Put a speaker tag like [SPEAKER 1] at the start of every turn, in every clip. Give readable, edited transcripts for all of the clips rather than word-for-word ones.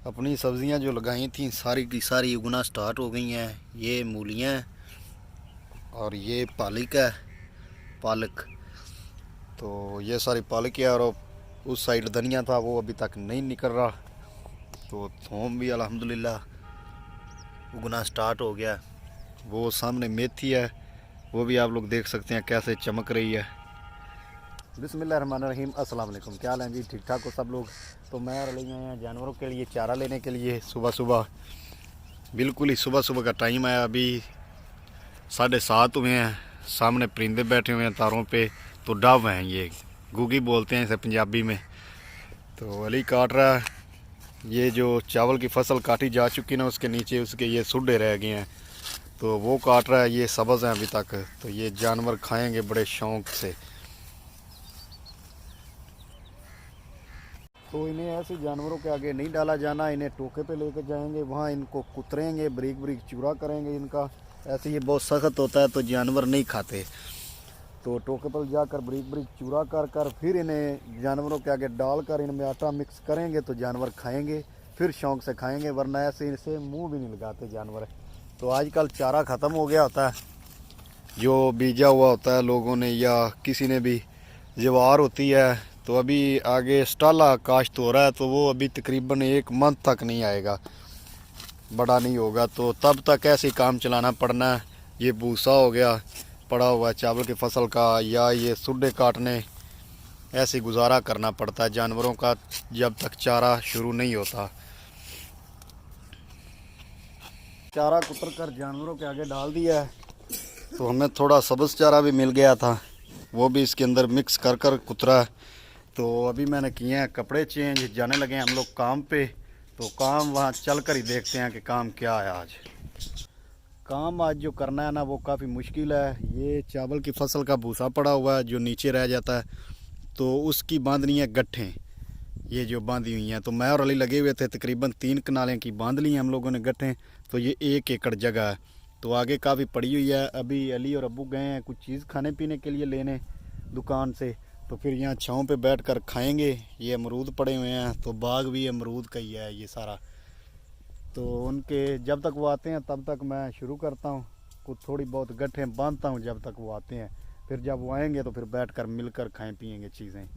[SPEAKER 1] अपनी सब्जियां जो लगाई थी सारी की सारी उगना स्टार्ट हो गई हैं। ये मूलियां हैं और ये पालक है, पालक। तो ये सारी पालक है और उस साइड धनिया था वो अभी तक नहीं निकल रहा। तो थोम भी अल्हम्दुलिल्लाह उगना स्टार्ट हो गया। वो सामने मेथी है, वो भी आप लोग देख सकते हैं कैसे चमक रही है। बिस्मिल्लाहिर्रहमानिर्रहीम, अस्सलाम वालेकुम। क्या हाल है जी? ठीक ठाक हो सब लोग? तो मैं और ले आए हैं जानवरों के लिए चारा लेने के लिए सुबह सुबह। बिल्कुल ही सुबह सुबह का टाइम है। अभी 7:30 हुए हैं। सामने परिंदे बैठे हुए हैं तारों पे। तो डव हैं ये, गुगी बोलते हैं इसे पंजाबी में। तो अली काट रहा है। ये जो चावल की फसल काटी जा चुकी ना, उसके नीचे उसके ये सुड्डे रह गए हैं, तो वो काट रहा है। ये सब्ज़ हैं अभी तक, तो ये जानवर खाएंगे बड़े शौक से। तो इन्हें ऐसे जानवरों के आगे नहीं डाला जाना, इन्हें टोके पे लेकर जाएंगे, वहाँ इनको कुतरेंगे, बारीक बारीक चूरा करेंगे इनका। ऐसे ये बहुत सख्त होता है तो जानवर नहीं खाते। तो टोके पर जाकर बारीक बारीक चूरा कर कर फिर इन्हें जानवरों के आगे डालकर इनमें आटा मिक्स करेंगे तो जानवर खाएंगे, फिर शौक से खाएंगे, वरना ऐसे इनसे मुंह भी नहीं लगाते जानवर। तो आजकल चारा ख़त्म हो गया होता है जो बीजा हुआ होता है लोगों ने, या किसी ने भी ज्वार होती है। तो अभी आगे स्टाला काश्त हो रहा है, तो वो अभी तकरीबन 1 मंथ तक नहीं आएगा, बड़ा नहीं होगा। तो तब तक ऐसे काम चलाना पड़ना है। ये भूसा हो गया पड़ा हुआ है चावल की फसल का, या ये सुड्डे काटने, ऐसे गुजारा करना पड़ता है जानवरों का जब तक चारा शुरू नहीं होता। चारा कुतर कर जानवरों के आगे डाल दिया है। तो हमें थोड़ा सब्ज़ चारा भी मिल गया था, वो भी इसके अंदर मिक्स कर कर कुतरा है। तो अभी मैंने किए हैं कपड़े चेंज, जाने लगे हैं हम लोग काम पे। तो काम वहाँ चल कर ही देखते हैं कि काम क्या है आज। काम आज जो करना है ना वो काफ़ी मुश्किल है। ये चावल की फसल का भूसा पड़ा हुआ है जो नीचे रह जाता है, तो उसकी बांधनी है गट्ठें, ये जो बांधी हुई हैं। तो मैं और अली लगे हुए थे, तकरीबन 3 कनालें की बांध ली हैं हम लोगों ने गट्ठें। तो ये 1 एकड़ जगह है, तो आगे काफ़ी पड़ी हुई है। अभी अली और अब्बू गए हैं कुछ चीज़ खाने पीने के लिए लेने दुकान से, तो फिर यहाँ छाँव पे बैठ कर खाएँगे। ये अमरूद पड़े हुए हैं, तो बाग भी अमरूद का ही है ये सारा। तो उनके जब तक वो आते हैं तब तक मैं शुरू करता हूँ, कुछ थोड़ी बहुत गट्ठें बांधता हूँ जब तक वो आते हैं। फिर जब वो आएंगे तो फिर बैठ कर मिलकर खाएँ पिएँगे चीज़ें।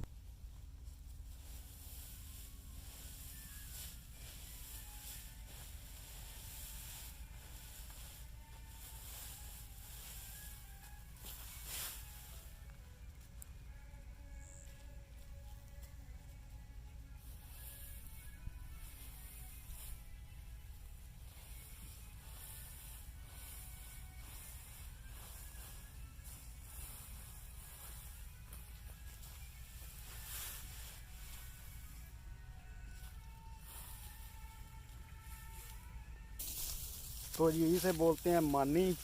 [SPEAKER 1] तो यही से बोलते हैं मानी।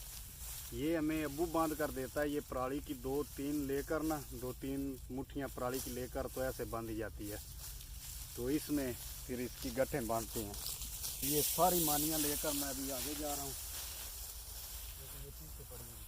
[SPEAKER 1] ये हमें अब्बू बांध कर देता है। ये पराली की 2-3 लेकर ना, 2-3 मुट्ठियाँ पराली की लेकर तो ऐसे बांधी जाती है। तो इसमें फिर इसकी गट्ठें बांधते हैं। ये सारी मानियाँ लेकर मैं अभी आगे जा रहा हूँ। ये पीछे पड़ी हुई।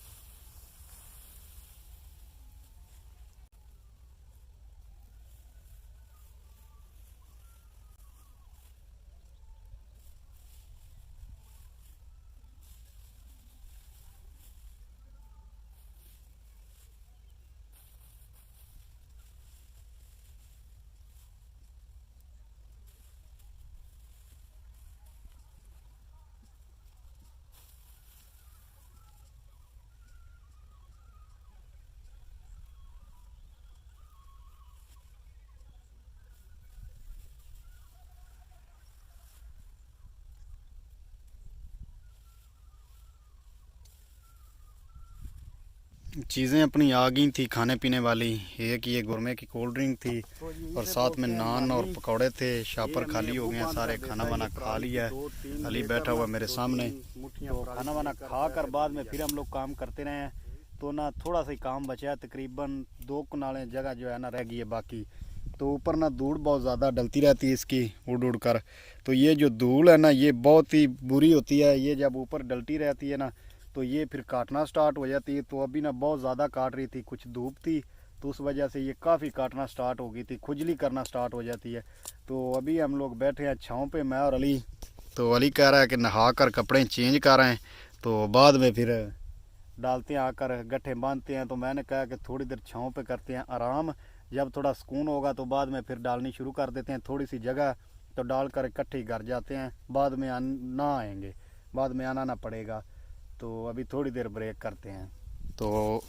[SPEAKER 1] चीज़ें अपनी आ गई थी खाने पीने वाली। एक ये गुरमे की कोल्ड ड्रिंक थी और साथ में नान और पकौड़े थे। शापर खाली हो गए हैं सारे, खाना वाना खा लिया है। अली बैठा हुआ मेरे सामने। तो खाना वाना खा कर बाद में फिर हम लोग काम करते रहे हैं। तो ना थोड़ा सा ही काम बचा है, तकरीबन 2 कनालें जगह जो है ना रह गई है बाकी। तो ऊपर ना धूल बहुत ज़्यादा डलती रहती है इसकी उड़ उड़ कर। तो ये जो धूल है ना ये बहुत ही बुरी होती है। ये जब ऊपर डलती रहती है ना तो ये फिर काटना स्टार्ट हो जाती है। तो अभी ना बहुत ज़्यादा काट रही थी, कुछ धूप थी तो उस वजह से ये काफ़ी काटना स्टार्ट हो गई थी, खुजली करना स्टार्ट हो जाती है। तो अभी हम लोग बैठे हैं छाँव पे, मैं और अली। तो अली कह रहा है कि नहा कर कपड़े चेंज कर रहे हैं, तो बाद में फिर डालते हैं, आकर गट्ठे बांधते हैं। तो मैंने कहा कि थोड़ी देर छाँव पे करते हैं आराम, जब थोड़ा सुकून होगा तो बाद में फिर डालनी शुरू कर देते हैं। थोड़ी सी जगह तो डाल कर इकट्ठे घर जाते हैं, बाद में ना आएंगे, बाद में आना ना पड़ेगा। तो अभी थोड़ी देर ब्रेक करते हैं। तो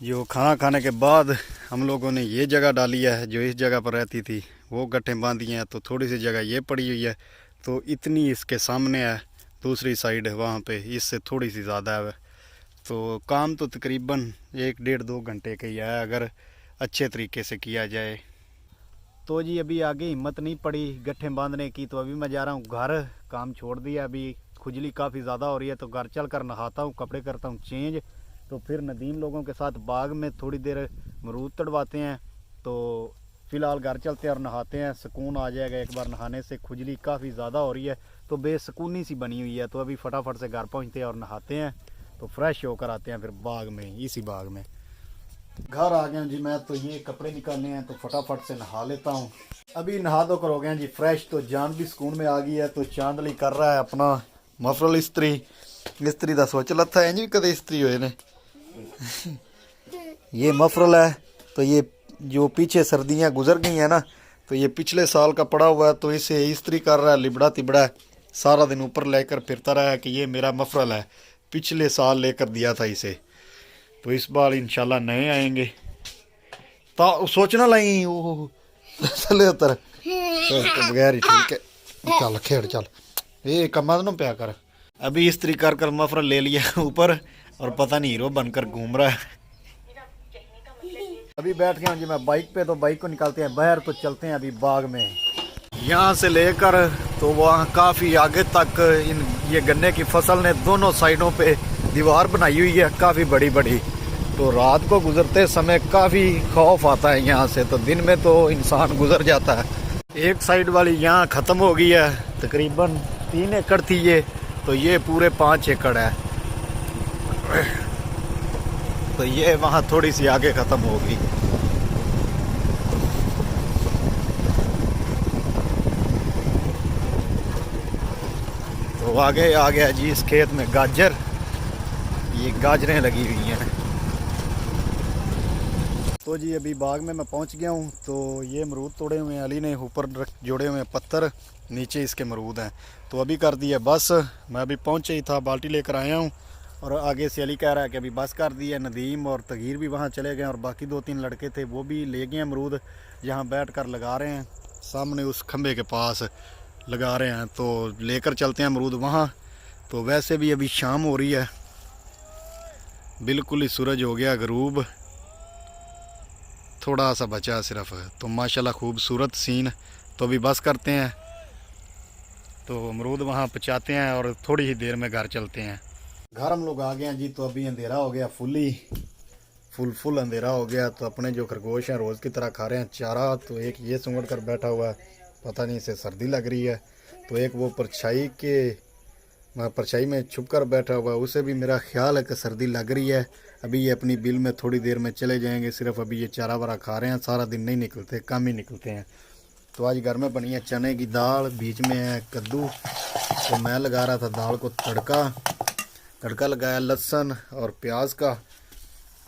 [SPEAKER 1] जो खाना खाने के बाद हम लोगों ने ये जगह डाली है, जो इस जगह पर रहती थी वो गट्ठे बांधी हैं। तो थोड़ी सी जगह ये पड़ी हुई है, तो इतनी इसके सामने है, दूसरी साइड है वहाँ पे इससे थोड़ी सी ज़्यादा है। तो काम तो तकरीबन 1-1.5-2 घंटे का ही है अगर अच्छे तरीके से किया जाए। तो जी अभी आगे हिम्मत नहीं पड़ी गट्ठे बांधने की, तो अभी मैं जा रहा हूँ घर, काम छोड़ दिया। अभी खुजली काफ़ी ज़्यादा हो रही है, तो घर चल कर नहाता हूँ, कपड़े करता हूँ चेंज। तो फिर नदीम लोगों के साथ बाग में थोड़ी देर अमरूद तड़वाते हैं। तो फ़िलहाल घर चलते हैं और नहाते हैं, सुकून आ जाएगा एक बार नहाने से। खुजली काफ़ी ज़्यादा हो रही है तो बेसुकूनी सी बनी हुई है। तो अभी फटाफट से घर पहुँचते हैं और नहाते हैं, तो फ्रेश होकर आते हैं फिर बाग में, इसी बाग में। घर आ गया जी मैं, तो ये कपड़े निकालने हैं, तो फटाफट से नहा लेता हूँ। अभी नहा धो कर हो गया जी फ्रेश, तो जान भी सुकून में आ गई है। तो चांदली कर रहा है अपना मफरल इस्त्री। इस्त्री का सोच लता है जी कदे इस्त्री हुए ने। ये मफरल है, तो ये जो पीछे सर्दियाँ गुजर गई हैं ना, तो ये पिछले साल का पड़ा हुआ है, तो इसे इस्त्री कर रहा है, लिबड़ा तिबड़ा है, सारा दिन ऊपर लेकर फिरता रहा है कि ये मेरा मफरल है, पिछले साल लेकर दिया था इसे, तो इस बार इंशाल्लाह नए आएंगे। तो सोचना लाई वो चले उतर तो बगैर ही ठीक है। चल खेड़ चल, ये कमा ना प्या कर। अभी इस्त्री कर कर मफरल ले लिया ऊपर, और पता नहीं हीरो बनकर घूम रहा है। अभी बैठ गया हूँ जी मैं बाइक पे, तो बाइक को निकालते हैं बाहर, तो चलते हैं अभी बाग में। यहाँ से लेकर तो वहाँ काफ़ी आगे तक इन ये गन्ने की फसल ने दोनों साइडों पे दीवार बनाई हुई है काफ़ी बड़ी बड़ी। तो रात को गुजरते समय काफ़ी खौफ आता है यहाँ से, तो दिन में तो इंसान गुजर जाता है। एक साइड वाली यहाँ ख़त्म हो गई है, तकरीबन 3 एकड़ थी ये, तो ये पूरे 5 एकड़ है। तो ये वहाँ थोड़ी सी आगे ख़त्म हो गई। तो आगे आ गया जी इस खेत में गाजर, ये गाजरें लगी हुई हैं। तो जी अभी बाग में मैं पहुंच गया हूं। तो ये अमरूद तोड़े हुए हैं अली ने, ऊपर जोड़े हुए हैं पत्थर, नीचे इसके अमरूद हैं। तो अभी कर दिया बस, मैं अभी पहुंचे ही था, बाल्टी लेकर आया हूं। और आगे से अली कह रहा है कि अभी बस कर दी है। नदीम और तगीर भी वहाँ चले गए, और बाकी 2-3 लड़के थे वो भी ले गए अमरूद, जहाँ बैठ कर लगा रहे हैं, सामने उस खंबे के पास लगा रहे हैं। तो लेकर चलते हैं अमरूद वहाँ। तो वैसे भी अभी शाम हो रही है, बिल्कुल ही सूरज हो गया गरूब, थोड़ा सा बचा सिर्फ। तो माशाल्लाह खूबसूरत सीन। तो अभी बस करते हैं, तो अमरूद वहाँ पहुँचाते हैं और थोड़ी ही देर में घर चलते हैं। घर हम लोग आ गए हैं जी। तो अभी अंधेरा हो गया, फुल अंधेरा हो गया। तो अपने जो खरगोश हैं रोज़ की तरह खा रहे हैं चारा। तो एक ये सूंघ कर बैठा हुआ है, पता नहीं इसे सर्दी लग रही है। तो एक वो परछाई में छुप कर बैठा हुआ है, उसे भी मेरा ख्याल है कि सर्दी लग रही है। अभी ये अपनी बिल में थोड़ी देर में चले जाएंगे, सिर्फ अभी ये चारा वारा खा रहे हैं, सारा दिन नहीं निकलते, कम ही निकलते हैं। तो आज घर में बनी है चने की दाल, बीच में है कद्दू। तो मैं लगा रहा था दाल को तड़का लगाया लहसुन और प्याज का,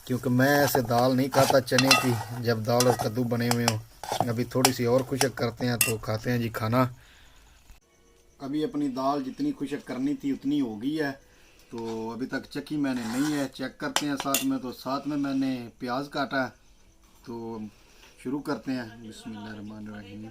[SPEAKER 1] क्योंकि मैं ऐसे दाल नहीं खाता चने की जब दाल और कद्दू बने हुए हों। अभी थोड़ी सी और खुशक करते हैं तो खाते हैं जी खाना। अभी अपनी दाल जितनी खुशक करनी थी उतनी हो गई है। तो अभी तक चक्की मैंने नहीं है, चेक करते हैं साथ में। तो साथ में मैंने प्याज काटा है, तो शुरू करते हैं। बिस्मिल्लाहिर्रहमानिर्रहीम।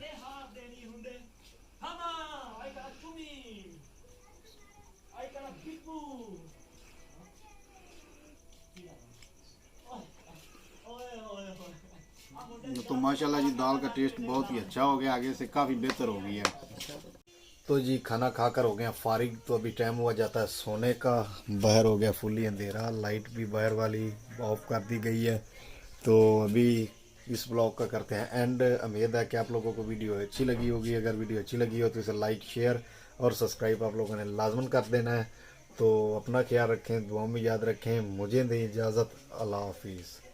[SPEAKER 1] तो माशाल्लाह जी दाल का टेस्ट बहुत ही अच्छा हो गया, आगे से काफ़ी बेहतर हो गई है। तो जी खाना खाकर हो गया फारिग। तो अभी टाइम हुआ जाता है सोने का, बाहर हो गया फुली अंधेरा, लाइट भी बाहर वाली ऑफ कर दी गई है। तो अभी इस ब्लॉग का करते हैं एंड। उम्मीद है कि आप लोगों को वीडियो अच्छी लगी होगी। अगर वीडियो अच्छी लगी हो तो इसे लाइक शेयर और सब्सक्राइब आप लोगों ने लाजमन कर देना है। तो अपना ख्याल रखें, दुआ में याद रखें। मुझे दें इजाज़त। अल्लाह हाफिज़।